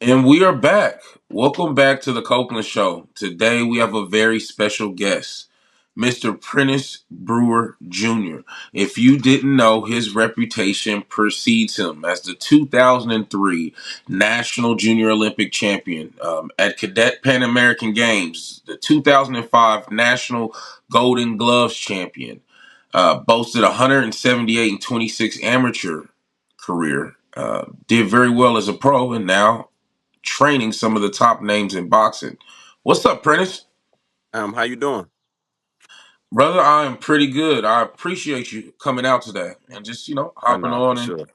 And we are back. Welcome back to the Copeland Show. Today we have a very special guest, Mr. Prenice Brewer Jr. If you didn't know, his reputation precedes him as the 2003 National Junior Olympic Champion at Cadet Pan American Games, the 2005 National Golden Gloves Champion, boasted 178 and 26 amateur career. Did very well as a pro, and now training some of the top names in boxing. What's up, Prentice? How you doing? Brother, I am pretty good. I appreciate you coming out today and just, I hopping know for on and sure.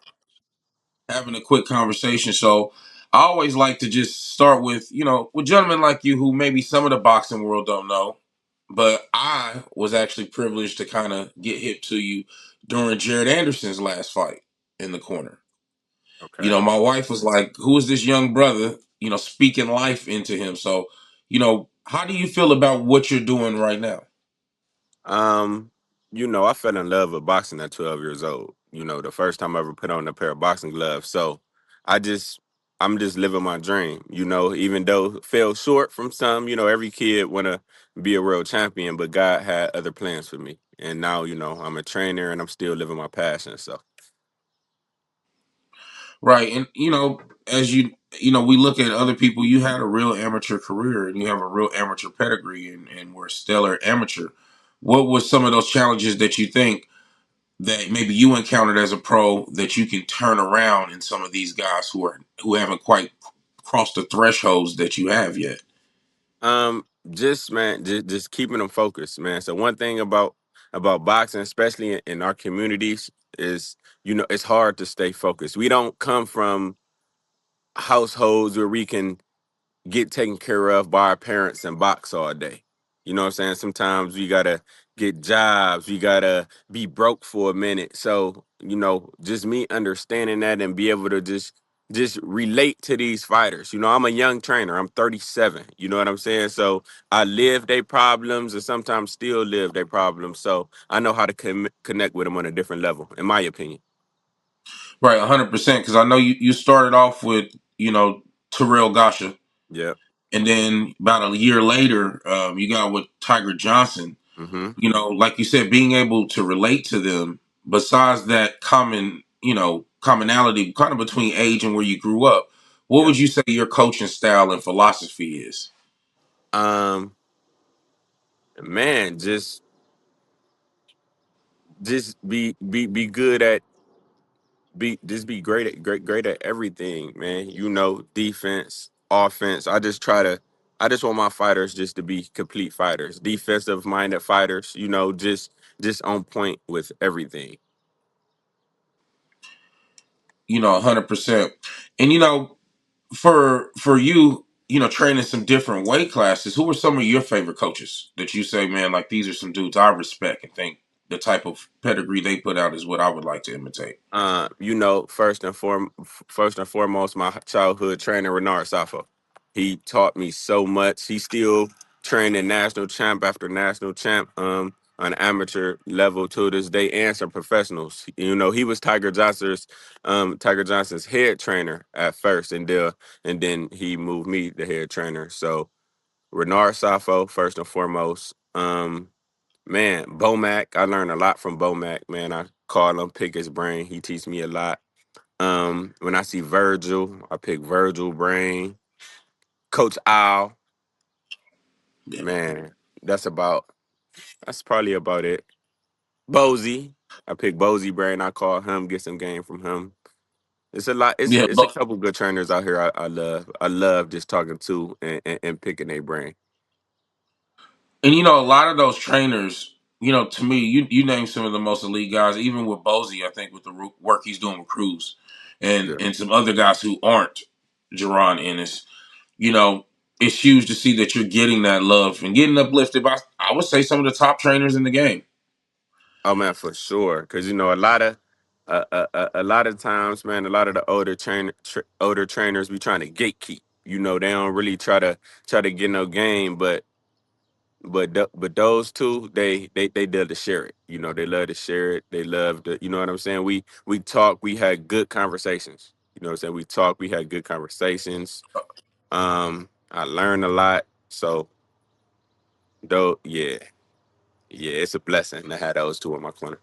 having a quick conversation. So I always like to just start with, with gentlemen like you who maybe some of the boxing world don't know. But I was actually privileged to kind of get hip to you during Jared Anderson's last fight in the corner. Okay. My wife was like, "Who is this young brother?" Speaking life into him. So, how do you feel about what you're doing right now? Um, I fell in love with boxing at 12 years old. The first time I ever put on a pair of boxing gloves. So I just I'm just living my dream, even though it fell short from some, every kid wanna be a world champion, but God had other plans for me. And now, I'm a trainer and I'm still living my passion. So Right, and as we look at other people. You had a real amateur career, and you have a real amateur pedigree, and were a stellar amateur. What was some of those challenges that you think that maybe you encountered as a pro that you can turn around in some of these guys who haven't quite crossed the thresholds that you have yet? just man, just keeping them focused, man. So one thing about boxing, especially in our communities, is it's hard to stay focused. We don't come from households where we can get taken care of by our parents and box all day. You know what I'm saying? Sometimes we gotta get jobs, we gotta be broke for a minute. So, just me understanding that and be able to just relate to these fighters. I'm a young trainer. I'm 37. You know what I'm saying? So I live their problems and sometimes still live their problems. So I know how to connect with them on a different level, in my opinion. Right, 100%. Because I know you started off with Terrell Gasha, Yeah. and then about a year later, you got with Tiger Johnson. Mm-hmm. Like you said, being able to relate to them. Besides that commonality, kind of between age and where you grew up, what Yeah. would you say your coaching style and philosophy is? Um, man, just be good at be great at everything, man. Defense, offense. I just want my fighters just to be complete fighters, defensive minded fighters. Just on point with everything. 100%. And for you, training some different weight classes, who are some of your favorite coaches that you say, man, like these are some dudes I respect and think the type of pedigree they put out is what I would like to imitate? First and foremost, my childhood trainer Renard Safo. He taught me so much. He's still training national champ after national champ, on amateur level to this day, and some professionals. He was Tiger Johnson's head trainer at first, and then he moved me the head trainer. So Renard Safo, first and foremost. Man, Bomac, I learned a lot from Bomac. Man, I call him, pick his brain. He teach me a lot. When I see Virgil, I pick Virgil brain. Coach Al, Yeah. man, that's probably about it. Bozy, I pick Bozy brain. I call him, get some game from him. It's a lot. It's Yeah, it's a couple good trainers out here. I love. I love just talking to and picking their brain. and a lot of those trainers, to me, you name some of the most elite guys, even with Bozy, I think with the work he's doing with Cruz, and Yeah. and some other guys who aren't Jerron Ennis. You know, it's huge to see that you're getting that love and getting uplifted by, I would say, some of the top trainers in the game. Oh man, for sure. Because a lot of times, man, a lot of the older trainers be trying to gatekeep. They don't really try to get no game, but those two, they love to share it. They love to share it. They love to, you know what I'm saying. We talk. We had good conversations. know what I'm saying? We talked, we had good conversations. I learned a lot. So though, yeah, yeah, it's a blessing to have those two in my corner.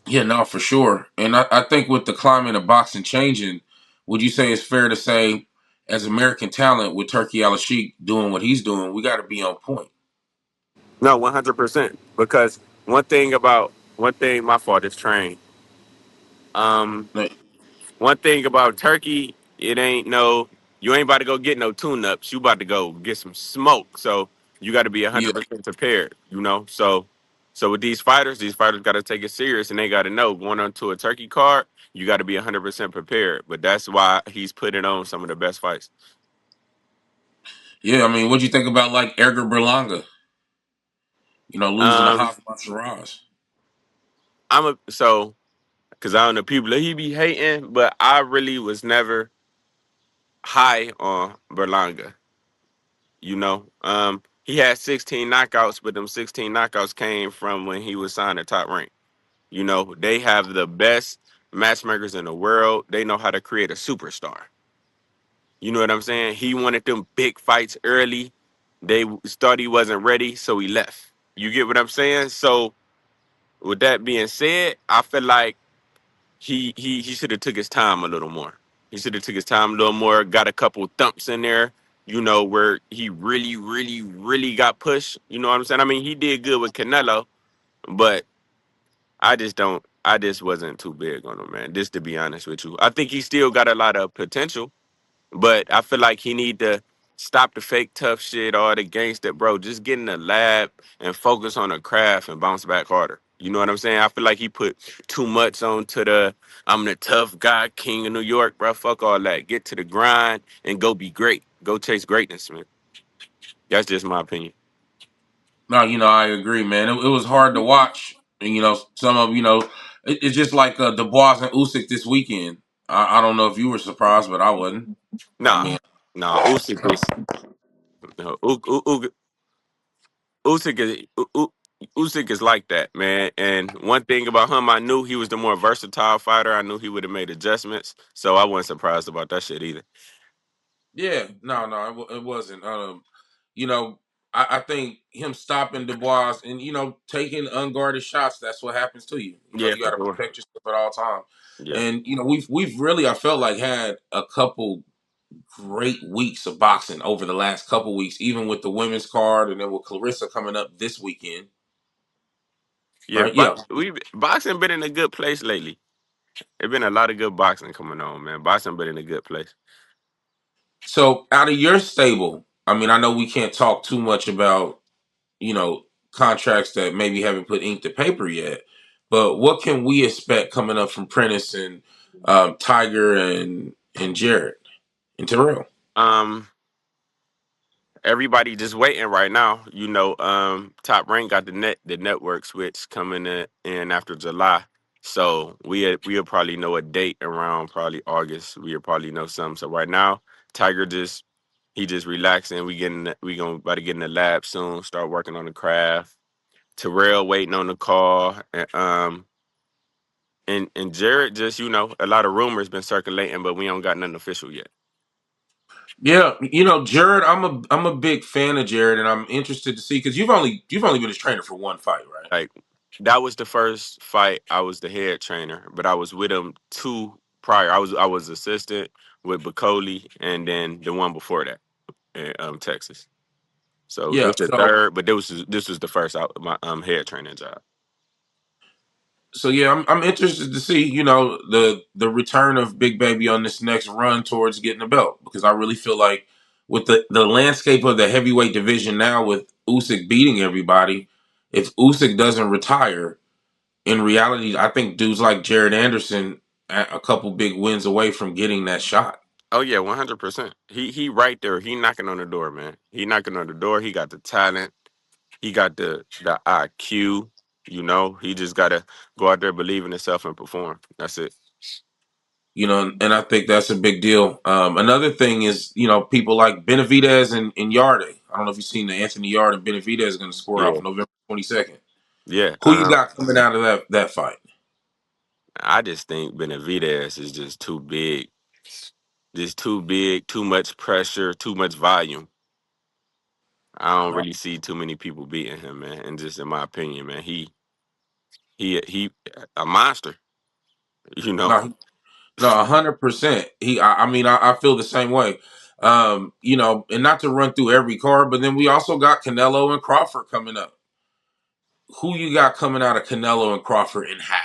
Yeah, no, for sure. And I think with the climate of boxing changing, would you say it's fair to say, as American talent with Turkey Al Sheikh doing what he's doing, we got to be on point? No, 100%. Because one thing my fault is trained. Um, Like, One thing about turkey, it ain't no, you ain't about to go get no tune-ups. You about to go get some smoke. So you got to be yeah, 100% prepared, you know? So with these fighters got to take it serious and they got to know going onto a turkey card, you got to be 100% prepared. But that's why he's putting on some of the best fights. yeah. I mean, what'd you think about like Edgar Berlanga? Losing to Um, Hafez Shiraz. because I don't know people he be hating, but I really was never high on Berlanga. He had 16 knockouts, but them 16 knockouts came from when he was signed to Top Rank. They have the best matchmakers in the world. They know how to create a superstar. You know what I'm saying? He wanted them big fights early. They thought he wasn't ready, so he left. You get what I'm saying? So with that being said, I feel like he should have took his time a little more. He should have took his time a little more. Got a couple thumps in there, where he really, really, really got pushed. You know what I'm saying? I mean, he did good with Canelo, but I just don't. I just wasn't too big on him, man. Just to be honest with you, I think he still got a lot of potential. But I feel like he need to stop the fake tough shit, all the gangster, bro. Just get in the lab and focus on the craft and bounce back harder. You know what I'm saying? I feel like he put too much onto the I'm the tough guy, king of New York, bro. Fuck all that. Get to the grind and go be great. Go chase greatness, man. That's just my opinion. No, I agree, man. It was hard to watch, and some of it's just like Dubois and Usyk this weekend. I don't know if you were surprised, but I wasn't. I Nah, mean, nah. No, Usyk is Usyk is like that, man. And one thing about him, I knew he was the more versatile fighter. I knew he would have made adjustments, so I wasn't surprised about that shit either. yeah, no, it wasn't. You know, I think him stopping Dubois and taking unguarded shots. That's what happens to you. Yeah, You got for to sure. protect yourself at all times. Yeah, And we've really, I felt like, had a couple great weeks of boxing over the last couple weeks, even with the women's card, and then with Clarissa coming up this weekend. yeah. Right? Yeah. We boxing been in a good place lately. There been a lot of good boxing coming on, man. Boxing been in a good place. So out of your stable, I mean, I know we can't talk too much about you know contracts that maybe haven't put ink to paper yet, but what can we expect coming up from Prentice and Tiger and Jarrett and Terrell? Um, Everybody just waiting right now. Top Rank got the network switch coming in after July. So we'll probably know a date around probably August. We'll probably know something. So right now, Tiger he just relaxing. We gonna about to get in the lab soon, start working on the craft. Terrell waiting on the call. And Jared just, a lot of rumors been circulating, but we don't got nothing official yet. Yeah, Jarrett, I'm a big fan of Jarrett, and I'm interested to see because you've only been his trainer for one fight, right? Like that was the first fight. I was the head trainer, but I was with him two prior. I was assistant with Bacoli, and then the one before that in Texas. So Yeah. this the So third, but this was the first my head training job. yeah, I'm interested to see the return of Big Baby on this next run towards getting a belt because I really feel like with the landscape of the heavyweight division now with Usyk beating everybody, if Usyk doesn't retire, in reality, I think dudes like Jared Anderson a couple big wins away from getting that shot. Oh yeah, 100%. He right there. He knocking on the door, man. He knocking on the door. He got the talent. He got the IQ. He just gotta go out there, believe in himself, and perform. That's it. And I think that's a big deal. Another thing is, people like Benavidez and Yarde. I don't know if you've seen the Anthony Yarde and Benavidez going to score Yeah, off November 22nd. yeah. Who you got coming out of that fight? I just think Benavidez is just too big, too much pressure, too much volume. I don't really see too many people beating him, man. And just in my opinion, man, he a monster. You know, No, no, 100%. I mean, I feel the same way. And not to run through every card, but then we also got Canelo and Crawford coming up. Who you got coming out of Canelo and Crawford, and how?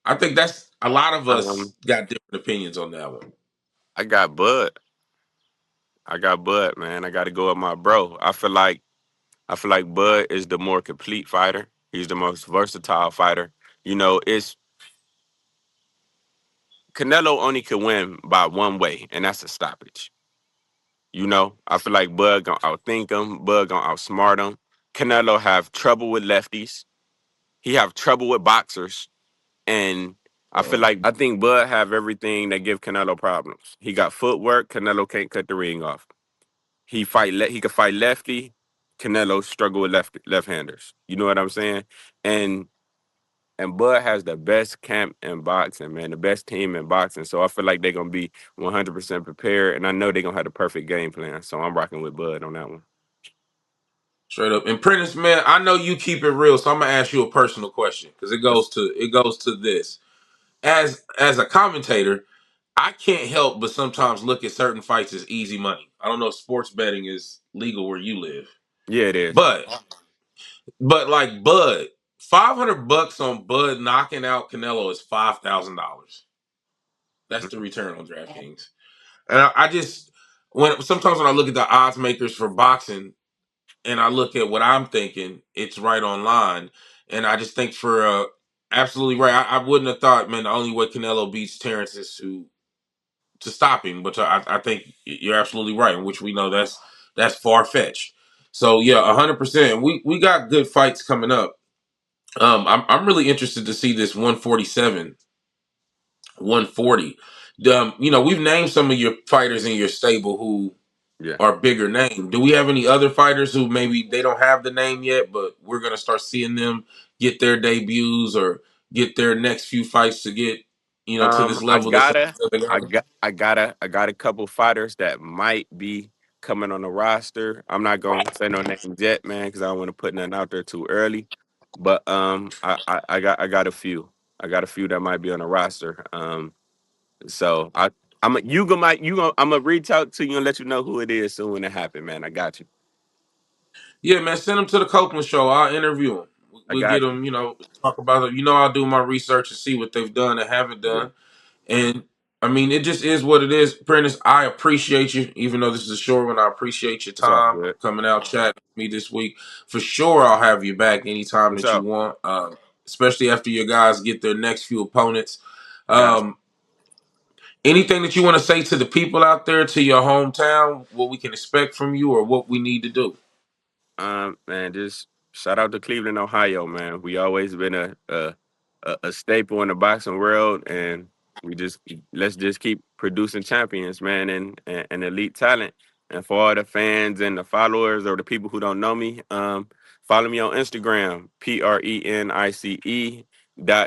I think that's a lot of us um, got different opinions on that one. I got Bud. I got Bud, man. I got to go with my bro. I feel like Bud is the more complete fighter. He's the most versatile fighter. You know, it's Canelo only can win by one way, and that's a stoppage. You know, I feel like Bud gonna outthink him. Bud gonna outsmart him. Canelo have trouble with lefties. He have trouble with boxers, and I think Bud have everything that give Canelo problems. He got footwork. Canelo can't cut the ring off. He could fight lefty. Canelo struggle with left-handers. You know what I'm saying? And and Bud has the best camp in boxing, man, the best team in boxing. So I feel like they're gonna be 100% prepared, and I know they're gonna have the perfect game plan. So I'm rocking with Bud on that one. Straight up. And Prentice, man, I know you keep it real, so I'm gonna ask you a personal question because it goes to this. As a commentator, I can't help but sometimes look at certain fights as easy money. I don't know if sports betting is legal where you live, Yeah, it is. but like Bud, $500 on Bud knocking out Canelo is $5,000. That's the return on DraftKings. And I just sometimes when I look at the odds makers for boxing and I look at what I'm thinking, it's right online. And I just think for absolutely right. I wouldn't have thought, man, the only way Canelo beats Terrence is to stop him. But I think you're absolutely right, in which we know that's far fetched. So yeah, 100%. We got good fights coming up. I'm really interested to see this 147, 140. We've named some of your fighters in your stable who Yeah. are bigger name. Do we have any other fighters who maybe they don't have the name yet, but we're gonna start seeing them get their debuts or get their next few fights to get to this I level that some gotta, of the other guys? I got a couple fighters that might be coming on the roster. I'm not gonna say no names yet, man, because I don't want to put nothing out there too early. But I got a few. I got a few that might be on the roster. So I'm gonna reach out to you and let you know who it is soon when it happen, man. I got you. Yeah, man, send them to the Copeland show. I'll interview them. I We'll get got you. them. Talk about it. I'll do my research and see what they've done and haven't Yeah. done. And I mean, it just is what it is. Prentice, I appreciate you, even though this is a short one. I appreciate your It's all time good. coming out chatting with me this week. For sure, I'll have you back anytime What's that you up? want, especially after your guys get their next few opponents. I got Um, Anything that you want to say to the people out there, to your hometown, what we can expect from you, or what we need to do? Man, just shout out to Cleveland, Ohio, man. We always been a staple in the boxing world, and we just let's just keep producing champions, man, and elite talent. And for all the fans and the followers or the people who don't know me, follow me on Instagram, Prenice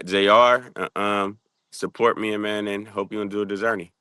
.jr. Support me, man, and hope you enjoy the journey.